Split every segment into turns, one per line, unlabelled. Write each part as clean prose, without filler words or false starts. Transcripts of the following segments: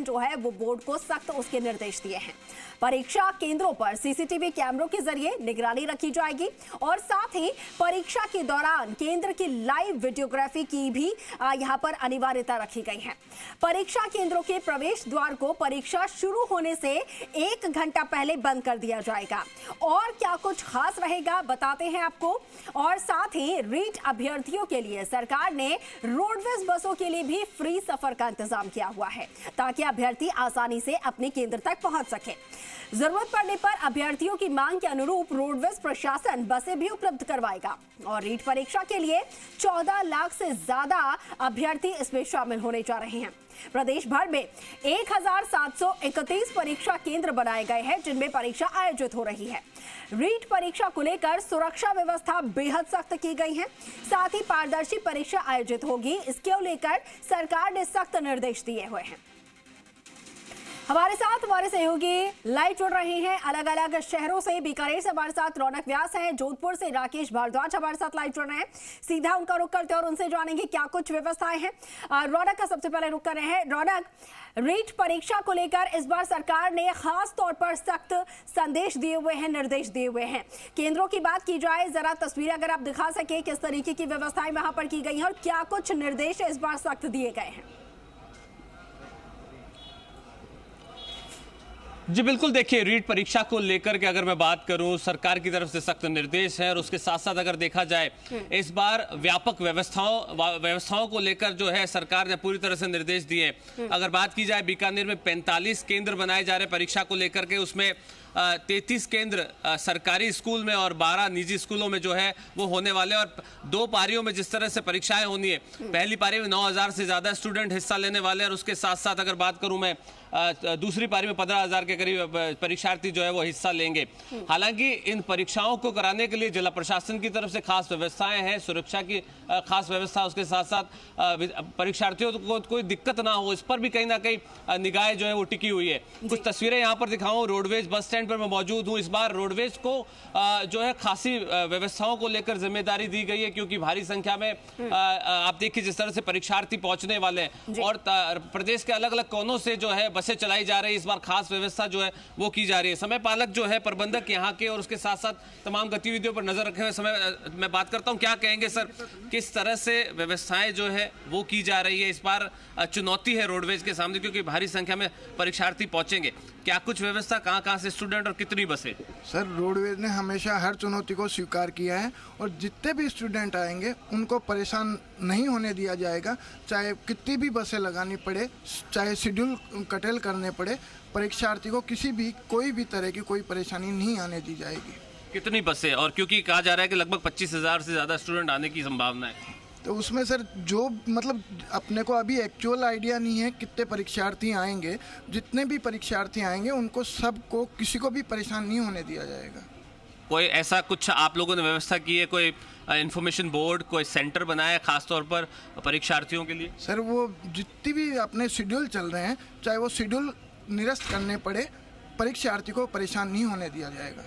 जो है वो बोर्ड को सख्त उसके निर्देश दिए हैं। परीक्षा केंद्रों पर सीसीटीवी कैमरों के जरिए निगरानी रखी जाएगी और साथ ही परीक्षा के दौरान केंद्र की लाइव वीडियोग्राफी की भी यहां पर अनिवार्यता रखी गई है। परीक्षा केंद्रों के प्रवेश द्वार को परीक्षा शुरू होने से 1 घंटा पहले बंद कर दिया जाएगा। और क्या कुछ खास रहेगा बताते हैं आपको। और साथ ही रीट अभ्यर्थियों के लिए सरकार ने रोडवेज बसों के लिए भी फ्री सफर का इंतजाम किया हुआ है ताकि अभ्यर्थी आसानी से अपने केंद्र तक पहुंच सके। जरूरत पड़ने पर अभ्यर्थियों की मांग के अनुरूप रोडवेज प्रशासन बसें भी उपलब्ध करवाएगा। और रीट परीक्षा के लिए 14 लाख से ज्यादा अभ्यर्थी इसमें शामिल होने जा रहे हैं। प्रदेश भर में 1731 परीक्षा केंद्र बनाए गए हैं जिनमें परीक्षा आयोजित हो रही है। रीट परीक्षा को लेकर सुरक्षा व्यवस्था बेहद सख्त की गई है। साथ ही पारदर्शी परीक्षा आयोजित होगी, इसको लेकर सरकार ने सख्त निर्देश दिए हुए हैं। हमारे साथ हमारे सहयोगी लाइव जुड़ रहे हैं अलग अलग शहरों से। बीकानेर से हमारे साथ रौनक व्यास हैं, जोधपुर से राकेश भारद्वाज हमारे साथ लाइव जुड़ रहे हैं। सीधा उनका रुख करते हैं और उनसे जानेंगे क्या कुछ व्यवस्थाएं हैं। रौनक का सबसे पहले रुख कर रहे हैं। रौनक, रीट परीक्षा को लेकर इस बार सरकार ने खास तौर पर सख्त संदेश दिए हुए हैं, निर्देश दिए हुए हैं। केंद्रों की बात की जाए, जरा तस्वीरें अगर आप दिखा सके किस तरीके की व्यवस्थाएं वहां पर की गई हैं और क्या कुछ निर्देश इस बार सख्त दिए गए हैं।
जी बिल्कुल, देखिए रीट परीक्षा को लेकर के अगर मैं बात करूं, सरकार की तरफ से सख्त निर्देश है और उसके साथ साथ अगर देखा जाए इस बार व्यापक व्यवस्थाओं को लेकर जो है सरकार ने पूरी तरह से निर्देश दिए। अगर बात की जाए बीकानेर में 45 केंद्र बनाए जा रहे परीक्षा को लेकर के, उसमें 33 केंद्र सरकारी स्कूल में और 12 निजी स्कूलों में जो है वो होने वाले। और 2 पारियों में जिस तरह से परीक्षाएं होनी है, पहली पारी में 9000 से ज़्यादा स्टूडेंट हिस्सा लेने वाले और उसके साथ साथ अगर बात करूं मैं दूसरी पारी में 15,000 के करीब परीक्षार्थी जो है वो हिस्सा लेंगे। हालांकि इन परीक्षाओं को कराने के लिए जिला प्रशासन की तरफ से खास व्यवस्थाएं हैं, सुरक्षा की खास व्यवस्था, उसके साथ साथ परीक्षार्थियों को कोई दिक्कत ना हो इस पर भी कहीं ना कहीं निगाह जो है वो टिकी हुई है। कुछ तस्वीरें यहाँ पर दिखाऊं, रोडवेज बस स्टैंड पर मैं मौजूद हूँ। इस बार रोडवेज को जो है खासी व्यवस्थाओं को लेकर जिम्मेदारी दी गई है क्योंकि भारी संख्या में आप देखिए जिस तरह से परीक्षार्थी पहुंचने वाले हैं और प्रदेश के अलग अलग कोनों से जो है बसें चलाई जा रही है। इस बार खास व्यवस्था जो है वो की जा रही है। समय पालक जो है प्रबंधक यहाँ के और उसके साथ साथ तमाम गतिविधियों पर नजर रखे हुए समय मैं बात करता हूँ। क्या कहेंगे सर, किस तरह से व्यवस्थाएं जो है वो की जा रही है? इस बार चुनौती है रोडवेज के सामने क्योंकि भारी संख्या में परीक्षार्थी पहुंचेंगे। क्या कुछ व्यवस्था, कहां से स्टूडेंट और कितनी बसें?
सर, रोडवेज ने हमेशा हर चुनौती को स्वीकार किया है और जितने भी स्टूडेंट आएंगे उनको परेशान नहीं होने दिया जाएगा। चाहे कितनी भी बसें लगानी पड़े, चाहे शेड्यूल कटेल करने पड़े, परीक्षार्थी को कोई भी तरह की कोई परेशानी नहीं आने दी जाएगी।
कितनी बसें? और क्योंकि कहा जा रहा है कि लगभग 25,000 से ज़्यादा स्टूडेंट आने की संभावना है,
तो उसमें सर जो मतलब अपने को अभी एक्चुअल आइडिया नहीं है कितने परीक्षार्थी आएंगे। जितने भी परीक्षार्थी आएंगे उनको सबको, किसी को भी परेशान नहीं होने दिया जाएगा।
कोई ऐसा कुछ आप लोगों ने व्यवस्था की है, कोई इंफॉर्मेशन बोर्ड, कोई सेंटर बनाया है खास तौर पर परीक्षार्थियों के लिए?
सर, वो जितनी भी अपने शेड्यूल चल रहे हैं, चाहे वो शेड्यूल निरस्त करने पड़े, परीक्षार्थी को परेशान नहीं होने दिया जाएगा।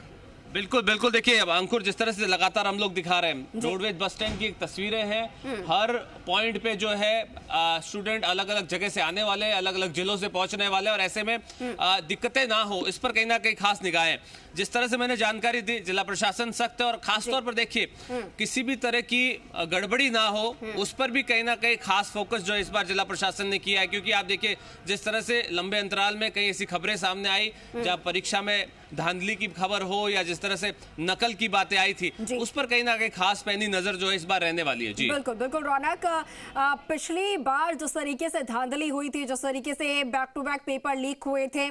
बिल्कुल बिल्कुल, देखिए अब अंकुर जिस तरह से लगातार हम लोग दिखा रहे हैं, रोडवेज बस स्टैंड की एक तस्वीरें हैं। हर पॉइंट पे जो है स्टूडेंट अलग अलग जगह से आने वाले हैं, अलग अलग जिलों से पहुंचने वाले हैं और ऐसे में दिक्कतें ना हो इस पर कहीं ना कहीं खास निगाहें। जिस तरह से मैंने जानकारी दी, जिला प्रशासन सख्त है और खास तौर पर देखिए किसी भी तरह की गड़बड़ी ना हो उस पर भी कहीं ना कहीं खास फोकस जो है इस बार जिला प्रशासन ने किया है। क्योंकि आप देखिए जिस तरह से लंबे अंतराल में कई ऐसी खबरें सामने आई जब परीक्षा में धांधली की खबर हो या जिस तरह से नकल की बातें आई थी, उस पर कहीं ना कहीं खास पैनी नजर जो है इस बार रहने वाली है। जी
बिल्कुल बिल्कुल रौनक, पिछली बार जिस तरीके से धांधली हुई थी, जिस तरीके से back to back paper leak हुए थे,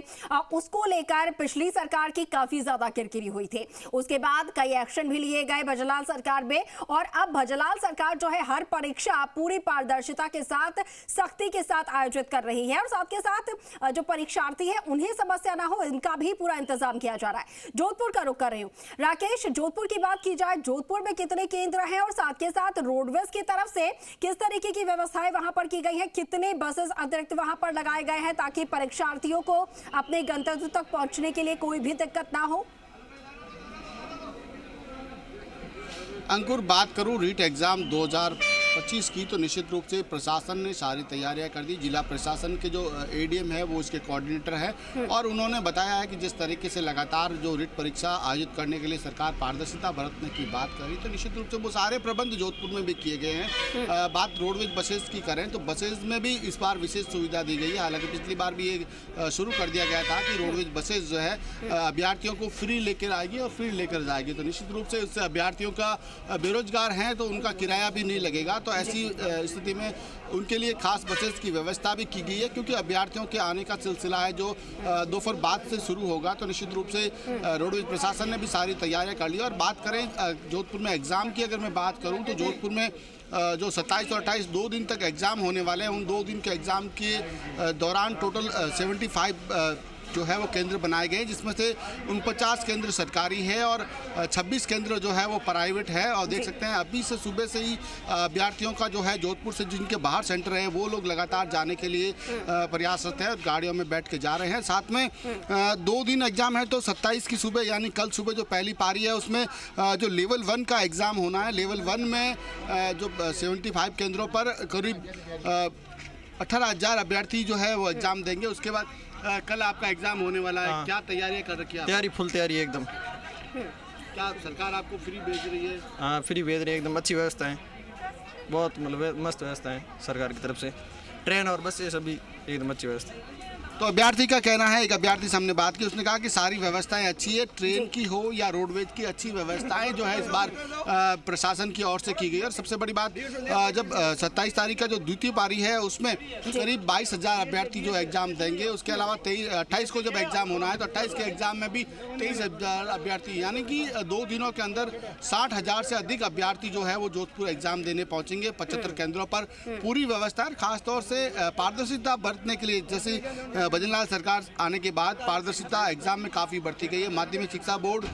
उसको लेकर पिछली सरकार की काफी ज्यादा किरकिरी हुई थी। उसके बाद कई एक्शन भी लिए गए भजलाल सरकार में और अब भजलाल सरकार जो है हर परीक्षा पूरी पारदर्शिता के साथ, सख्ती के साथ आयोजित कर रही है और साथ के साथ जो परीक्षार्थी है उन्हें समस्या ना हो इनका भी पूरा इंतजाम किया जा रहा है। जोधपुर का रुख कर रही हूँ। राकेश, जोधपुर की बात की जाए, जोधपुर में कितने केंद्र हैं और साथ के साथ रोडवेज की तरफ से किस तरीके की व्यवस्थाएं वहां पर की गई हैं? कितने बसेस अतिरिक्त वहां पर लगाए गए हैं ताकि परीक्षार्थियों को अपने गंतव्य तक पहुंचने के लिए कोई भी दिक्कत ना हो?
अंकुर, बात करूं रीट एग्ज़ाम 2000 25 की तो निश्चित रूप से प्रशासन ने सारी तैयारियां कर दी। जिला प्रशासन के जो एडीएम है वो इसके कोऑर्डिनेटर है और उन्होंने बताया है कि जिस तरीके से लगातार जो रिट परीक्षा आयोजित करने के लिए सरकार पारदर्शिता बरतने की बात कर रही, तो निश्चित रूप से वो सारे प्रबंध जोधपुर में भी किए गए हैं। बात रोडवेज बसेज की करें तो बसेज में भी इस बार विशेष सुविधा दी गई है। हालांकि पिछली बार भी ये शुरू कर दिया गया था कि रोडवेज बसेज जो है अभ्यर्थियों को फ्री लेकर आएगी और फ्री लेकर जाएगी, तो निश्चित रूप से इससे अभ्यर्थियों का बेरोजगार हैं तो उनका किराया भी नहीं लगेगा। तो ऐसी स्थिति में उनके लिए खास बसेस की व्यवस्था भी की गई है, क्योंकि अभ्यर्थियों के आने का सिलसिला है जो दोपहर बाद से शुरू होगा। तो निश्चित रूप से रोडवेज प्रशासन ने भी सारी तैयारियां कर ली। और बात करें जोधपुर में एग्ज़ाम की, अगर मैं बात करूं तो जोधपुर में जो 27 और 28 2 दिन तक एग्ज़ाम होने वाले हैं, उन 2 दिन के एग्ज़ाम के दौरान टोटल 75 जो है वो केंद्र बनाए गए, जिसमें से 49 केंद्र सरकारी है और 26 केंद्र जो है वो प्राइवेट है। और देख सकते हैं अभी से सुबह से ही अभ्यर्थियों का जो है जोधपुर से जिनके बाहर सेंटर है वो लोग लगातार जाने के लिए प्रयासरत है और गाड़ियों में बैठ के जा रहे हैं। साथ में 2 दिन एग्ज़ाम है, तो 27 की सुबह यानी कल सुबह जो पहली पारी है उसमें जो लेवल 1 का एग्ज़ाम होना है। लेवल 1 में जो 75 केंद्रों पर करीब 18,000 अभ्यर्थी जो है वो एग्ज़ाम देंगे। उसके बाद कल आपका एग्जाम होने वाला है। क्या तैयारियां कर रखी है?
तैयारी फुल तैयारी है एकदम।
क्या सरकार आपको फ्री भेज रही है?
हाँ, फ्री भेज रही है, एकदम अच्छी व्यवस्था है, बहुत मतलब मस्त व्यवस्था है सरकार की तरफ से। ट्रेन और बस ये सभी एकदम अच्छी व्यवस्था है।
तो अभ्यर्थी का कहना है, एक अभ्यर्थी से हमने बात की, उसने कहा कि सारी व्यवस्थाएं अच्छी है, ट्रेन की हो या रोडवेज की, अच्छी व्यवस्थाएं जो है इस बार प्रशासन की ओर से की गई। और सबसे बड़ी बात, जब 27 तारीख का जो द्वितीय पारी है उसमें करीब 22,000 अभ्यर्थी जो एग्जाम देंगे। उसके अलावा 28 को जब एग्जाम होना है तो 28 के एग्जाम में भी 23,000 अभ्यर्थी, यानी कि 2 दिनों के अंदर 60,000 से अधिक अभ्यर्थी जो है वो जोधपुर एग्जाम देने पहुंचेंगे। 75 केंद्रों पर पूरी व्यवस्था है, खासतौर से पारदर्शिता बरतने के लिए। जैसे भजनलाल सरकार आने के बाद पारदर्शिता एग्जाम में काफ़ी बढ़ती गई है। माध्यमिक शिक्षा बोर्ड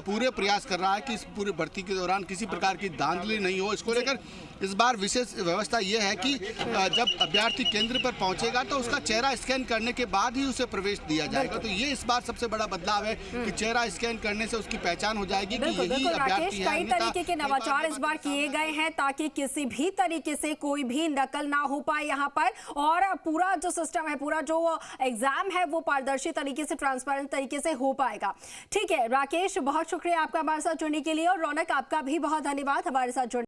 पूरे प्रयास कर रहा है कि इस पूरी भर्ती के दौरान किसी प्रकार की धांधली नहीं हो। इसको लेकर इस बार विशेष व्यवस्था यह है कि जब अभ्यर्थी केंद्र पर पहुंचेगा तो उसका चेहरा स्कैन करने के बाद ही उसे प्रवेश दिया जाएगा। तो ये इस बार सबसे बड़ा बदलाव है कि चेहरा स्कैन करने से उसकी पहचान हो जाएगी कि यही अभ्यर्थी है।
कई तरीके के नवाचार इस बार किए गए हैं ताकि किसी भी तरीके से कोई भी नकल ना हो पाए यहाँ पर, और पूरा जो सिस्टम है, पूरा जो एग्जाम है वो पारदर्शी तरीके से, ट्रांसपेरेंट तरीके से हो पाएगा। ठीक है राकेश, बहुत शुक्रिया आपका हमारे साथ जुड़ने के लिए, और रौनक आपका भी बहुत धन्यवाद हमारे साथ जुड़ने